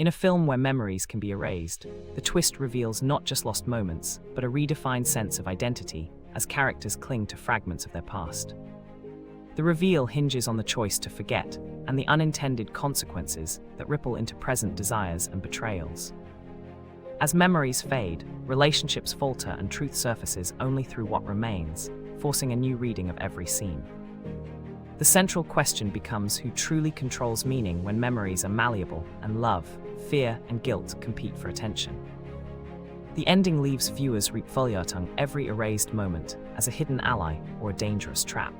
In a film where memories can be erased, the twist reveals not just lost moments, but a redefined sense of identity as characters cling to fragments of their past. The reveal hinges on the choice to forget and the unintended consequences that ripple into present desires and betrayals. As memories fade, relationships falter and truth surfaces only through what remains, forcing a new reading of every scene. The central question becomes who truly controls meaning when memories are malleable and love, fear, and guilt compete for attention. The ending leaves viewers refoliating every erased moment as a hidden ally or a dangerous trap.